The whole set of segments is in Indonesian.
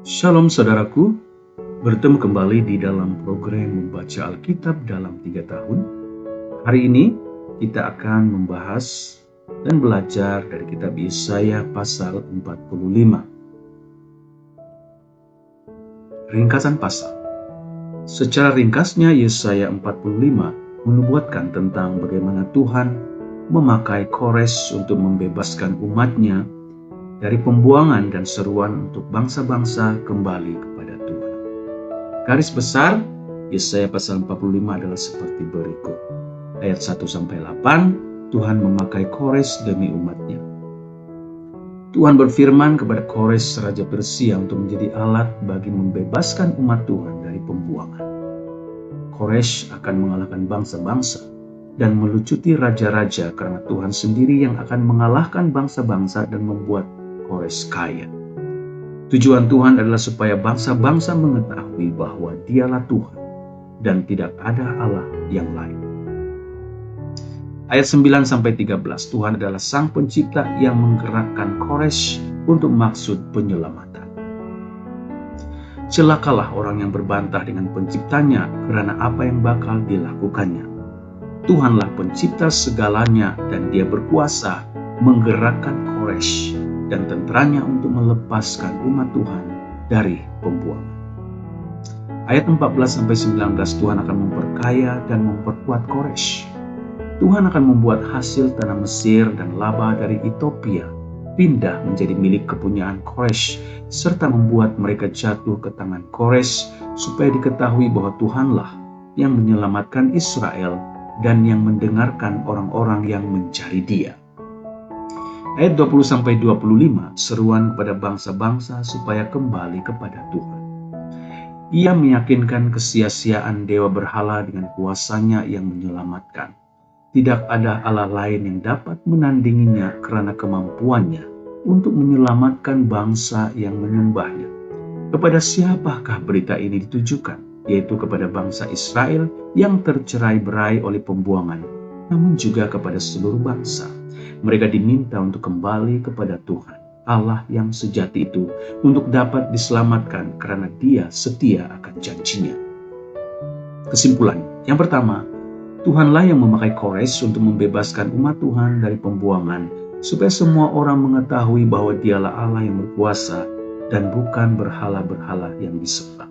Shalom saudaraku, bertemu kembali di dalam program membaca Alkitab dalam 3 tahun. Hari ini kita akan membahas dan belajar dari kitab Yesaya pasal 45. Ringkasan pasal. Secara ringkasnya Yesaya 45 menubuatkan tentang bagaimana Tuhan memakai Kores untuk membebaskan umatnya dari pembuangan dan seruan untuk bangsa-bangsa kembali kepada Tuhan. Garis besar Yesaya pasal 45 adalah seperti berikut. Ayat 1-8, Tuhan memakai Kores demi umatnya. Tuhan berfirman kepada Kores Raja Persia untuk menjadi alat bagi membebaskan umat Tuhan dari pembuangan. Kores akan mengalahkan bangsa-bangsa dan melucuti raja-raja karena Tuhan sendiri yang akan mengalahkan bangsa-bangsa dan membuat Kores kaya. Tujuan Tuhan adalah supaya bangsa-bangsa mengetahui bahwa Dialah Tuhan dan tidak ada Allah yang lain. Ayat 9-13, Tuhan adalah Sang Pencipta yang menggerakkan Kores untuk maksud penyelamatan. Celakalah orang yang berbantah dengan Penciptanya karena apa yang bakal dilakukannya. Tuhanlah Pencipta segalanya dan Dia berkuasa menggerakkan Kores dan tentaranya untuk melepaskan umat Tuhan dari pembuangan. Ayat 14-19, Tuhan akan memperkaya dan memperkuat Kores. Tuhan akan membuat hasil tanah Mesir dan laba dari Ethiopia pindah menjadi milik kepunyaan Kores, serta membuat mereka jatuh ke tangan Kores supaya diketahui bahwa Tuhanlah yang menyelamatkan Israel dan yang mendengarkan orang-orang yang mencari Dia. Ayat 20-25, seruan kepada bangsa-bangsa supaya kembali kepada Tuhan. Ia meyakinkan kesia-siaan dewa berhala dengan kuasanya yang menyelamatkan. Tidak ada Allah lain yang dapat menandinginya karena kemampuannya untuk menyelamatkan bangsa yang menyembahnya. Kepada siapakah berita ini ditujukan? Yaitu kepada bangsa Israel yang tercerai-berai oleh pembuangan, namun juga kepada seluruh bangsa. Mereka diminta untuk kembali kepada Tuhan, Allah yang sejati itu, untuk dapat diselamatkan karena Dia setia akan janjinya. Kesimpulan, yang pertama, Tuhanlah yang memakai Kores untuk membebaskan umat Tuhan dari pembuangan, supaya semua orang mengetahui bahwa Dialah Allah yang berkuasa dan bukan berhala-berhala yang disembah.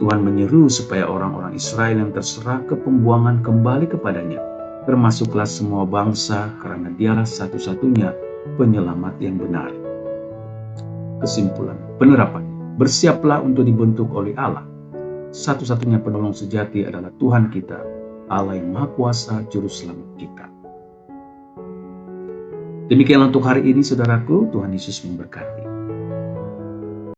Tuhan menyeru supaya orang-orang Israel yang terserah ke pembuangan kembali kepadanya, termasuklah semua bangsa, karena Dialah satu-satunya penyelamat yang benar. Kesimpulan, penerapan, bersiaplah untuk dibentuk oleh Allah. Satu-satunya penolong sejati adalah Tuhan kita, Allah yang Maha Kuasa, Juru Selamat kita. Demikianlah untuk hari ini, saudaraku. Tuhan Yesus memberkati.